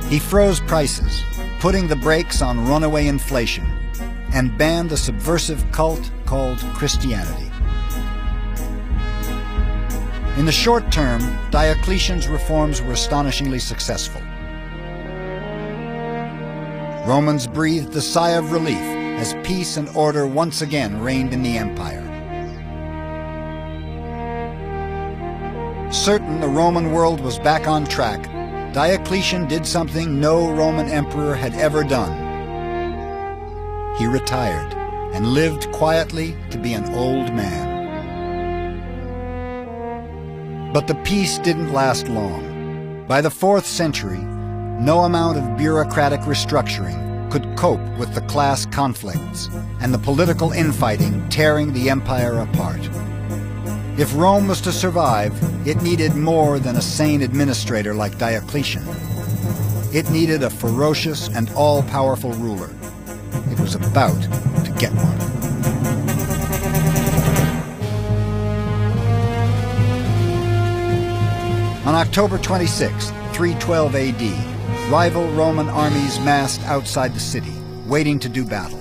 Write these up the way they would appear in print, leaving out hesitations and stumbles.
He froze prices, putting the brakes on runaway inflation, and banned a subversive cult called Christianity. In the short term, Diocletian's reforms were astonishingly successful. Romans breathed a sigh of relief as peace and order once again reigned in the empire. Certain the Roman world was back on track, Diocletian did something no Roman emperor had ever done. He retired and lived quietly to be an old man. But the peace didn't last long. By the 4th century, no amount of bureaucratic restructuring could cope with the class conflicts and the political infighting tearing the empire apart. If Rome was to survive, it needed more than a sane administrator like Diocletian. It needed a ferocious and all-powerful ruler. It was about to get one. On October 26, 312 AD, rival Roman armies massed outside the city, waiting to do battle.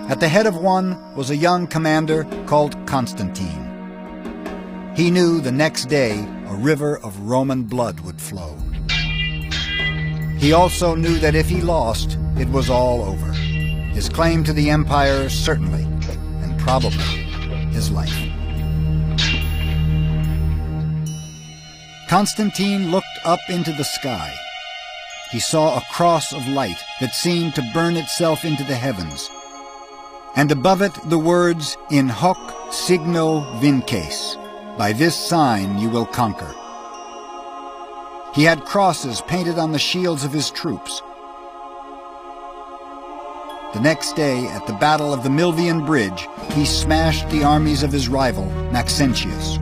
At the head of one was a young commander called Constantine. He knew the next day a river of Roman blood would flow. He also knew that if he lost, it was all over. His claim to the empire, certainly, and probably his life. Constantine looked up into the sky. He saw a cross of light that seemed to burn itself into the heavens, and above it the words, "In hoc signo vinces," by this sign you will conquer. He had crosses painted on the shields of his troops. The next day, at the Battle of the Milvian Bridge, he smashed the armies of his rival, Maxentius.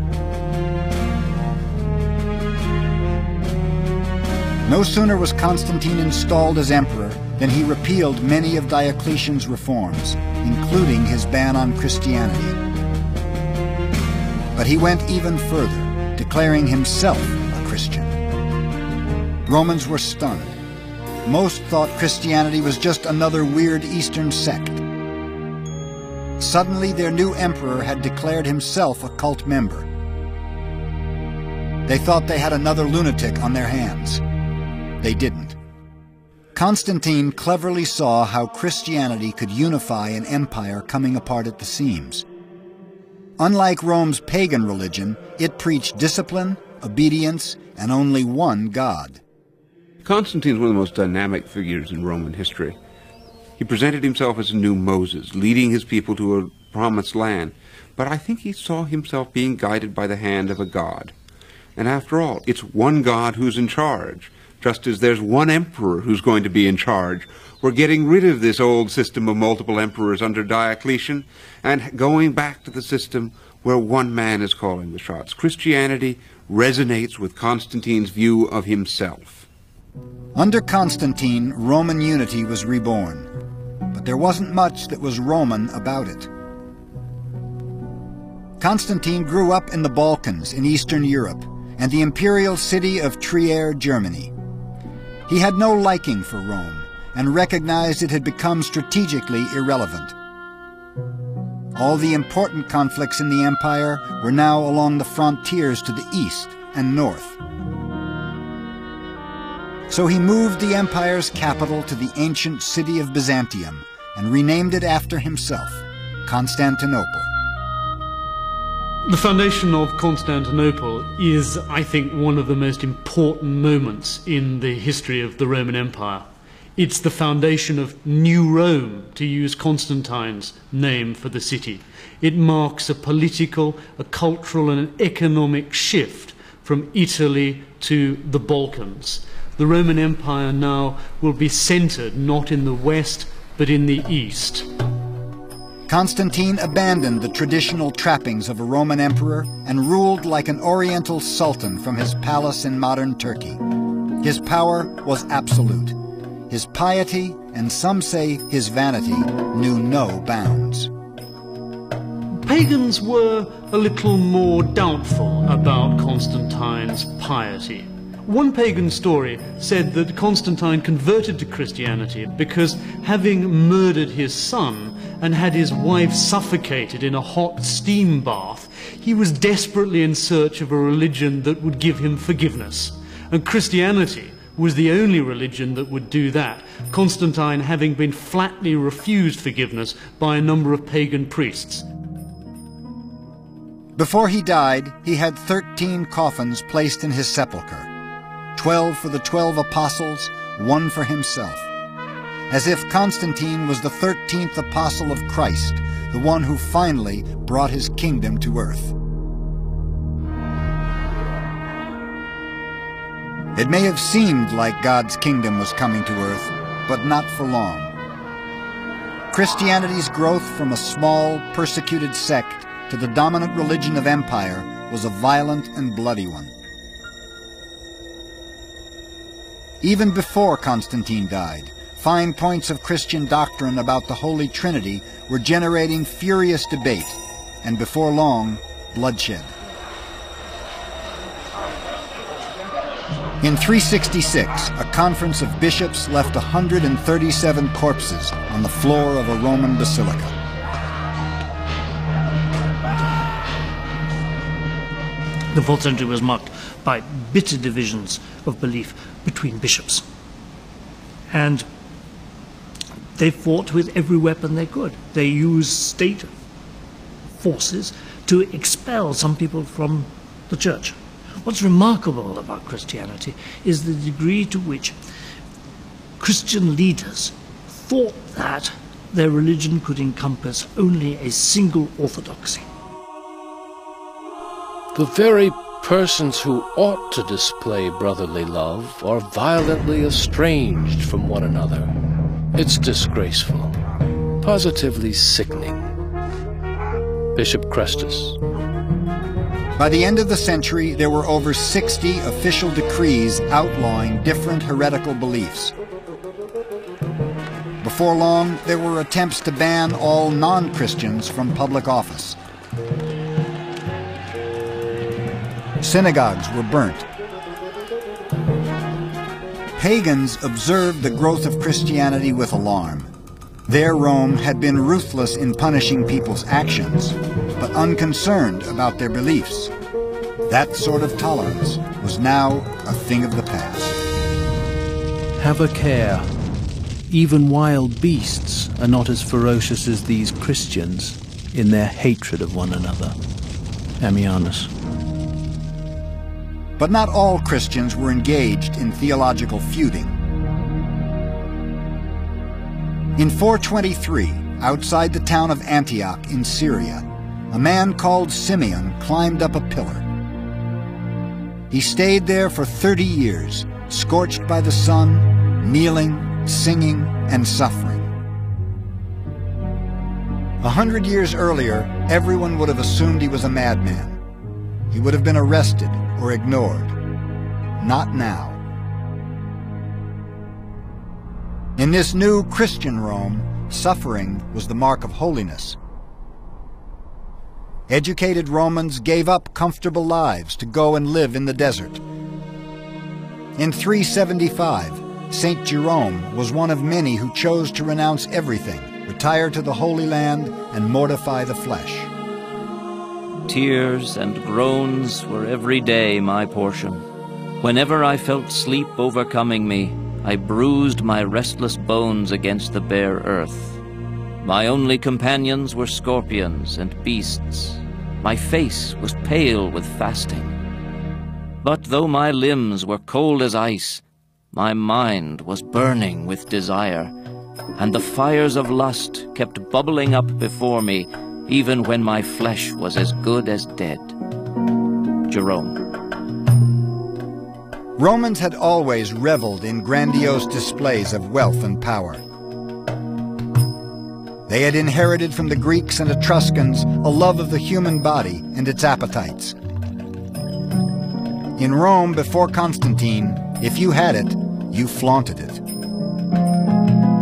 No sooner was Constantine installed as emperor than he repealed many of Diocletian's reforms, including his ban on Christianity. But he went even further, declaring himself a Christian. Romans were stunned. Most thought Christianity was just another weird Eastern sect. Suddenly, their new emperor had declared himself a cult member. They thought they had another lunatic on their hands. They didn't. Constantine cleverly saw how Christianity could unify an empire coming apart at the seams. Unlike Rome's pagan religion, it preached discipline, obedience, and only one God. Constantine is one of the most dynamic figures in Roman history. He presented himself as a new Moses, leading his people to a promised land. But I think he saw himself being guided by the hand of a God. And after all, it's one God who's in charge. Just as there's one emperor who's going to be in charge. We're getting rid of this old system of multiple emperors under Diocletian and going back to the system where one man is calling the shots. Christianity resonates with Constantine's view of himself. Under Constantine, Roman unity was reborn, but there wasn't much that was Roman about it. Constantine grew up in the Balkans in Eastern Europe and the imperial city of Trier, Germany. He had no liking for Rome and recognized it had become strategically irrelevant. All the important conflicts in the empire were now along the frontiers to the east and north. So he moved the empire's capital to the ancient city of Byzantium and renamed it after himself, Constantinople. The foundation of Constantinople is, I think, one of the most important moments in the history of the Roman Empire. It's the foundation of New Rome, to use Constantine's name for the city. It marks a political, a cultural, and an economic shift from Italy to the Balkans. The Roman Empire now will be centered not in the west, but in the east. Constantine abandoned the traditional trappings of a Roman emperor and ruled like an oriental sultan from his palace in modern Turkey. His power was absolute. His piety, and some say his vanity, knew no bounds. Pagans were a little more doubtful about Constantine's piety. One pagan story said that Constantine converted to Christianity because, having murdered his son and had his wife suffocated in a hot steam bath, he was desperately in search of a religion that would give him forgiveness. And Christianity was the only religion that would do that, Constantine having been flatly refused forgiveness by a number of pagan priests. Before he died, he had 13 coffins placed in his sepulchre, 12 for the 12 apostles, 1 for himself, as if Constantine was the 13th apostle of Christ, the one who finally brought his kingdom to earth. It may have seemed like God's kingdom was coming to earth, but not for long. Christianity's growth from a small, persecuted sect to the dominant religion of empire was a violent and bloody one. Even before Constantine died, fine points of Christian doctrine about the Holy Trinity were generating furious debate, and before long, bloodshed. In 366, a conference of bishops left 137 corpses on the floor of a Roman basilica. The 4th century was marked by bitter divisions of belief between bishops. And they fought with every weapon they could. They used state forces to expel some people from the church. What's remarkable about Christianity is the degree to which Christian leaders thought that their religion could encompass only a single orthodoxy. The very persons who ought to display brotherly love are violently estranged from one another. It's disgraceful, positively sickening. Bishop Chrestus. By the end of the century, there were over 60 official decrees outlawing different heretical beliefs. Before long, there were attempts to ban all non-Christians from public office. Synagogues were burnt. Pagans observed the growth of Christianity with alarm. Their Rome had been ruthless in punishing people's actions, but unconcerned about their beliefs. That sort of tolerance was now a thing of the past. Have a care. Even wild beasts are not as ferocious as these Christians in their hatred of one another. Ammianus. But not all Christians were engaged in theological feuding. In 423, outside the town of Antioch in Syria, a man called Simeon climbed up a pillar. He stayed there for 30 years, scorched by the sun, kneeling, singing, and suffering. 100 years earlier, everyone would have assumed he was a madman. He would have been arrested or ignored. Not now. In this new Christian Rome, suffering was the mark of holiness. Educated Romans gave up comfortable lives to go and live in the desert. In 375, Saint Jerome was one of many who chose to renounce everything, retire to the Holy Land, and mortify the flesh. Tears and groans were every day my portion. Whenever I felt sleep overcoming me, I bruised my restless bones against the bare earth. My only companions were scorpions and beasts. My face was pale with fasting. But though my limbs were cold as ice, my mind was burning with desire, and the fires of lust kept bubbling up before me, even when my flesh was as good as dead. Jerome. Romans had always reveled in grandiose displays of wealth and power. They had inherited from the Greeks and Etruscans a love of the human body and its appetites. In Rome before Constantine, if you had it, you flaunted it.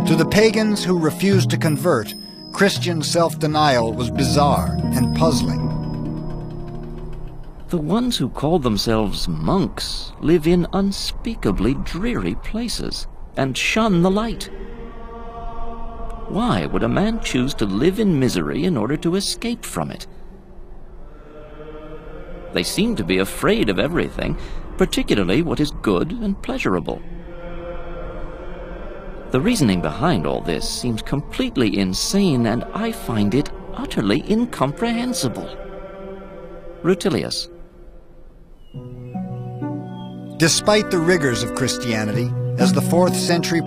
To the pagans who refused to convert, Christian self-denial was bizarre and puzzling. The ones who call themselves monks live in unspeakably dreary places and shun the light. Why would a man choose to live in misery in order to escape from it? They seem to be afraid of everything, particularly what is good and pleasurable. The reasoning behind all this seems completely insane, and I find it utterly incomprehensible. Rutilius. Despite the rigors of Christianity, as the 4th century